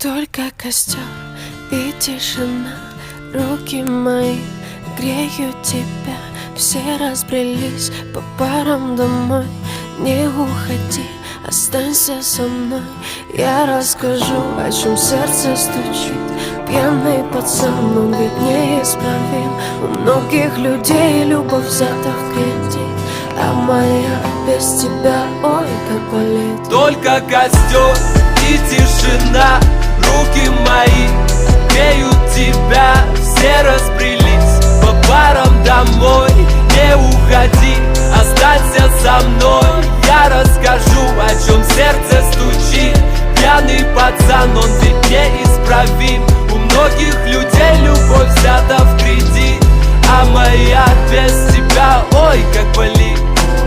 Только костер и тишина, руки мои греют тебя. Все разбрелись по парам домой. Не уходи, останься со мной. Я расскажу, о чем сердце стучит. Пьяный пацан, он ведь неисправим. У многих людей любовь взята в кредит, а моя без тебя, ой, как болит. Только костер и тишина, руки мои греют тебя. Все разбрелись по парам домой. Не уходи, останься со мной. Я расскажу, о чем сердце стучит. Пьяный пацан, он ведь неисправим. У многих людей любовь взята в кредит, а моя без тебя, ой, как болит.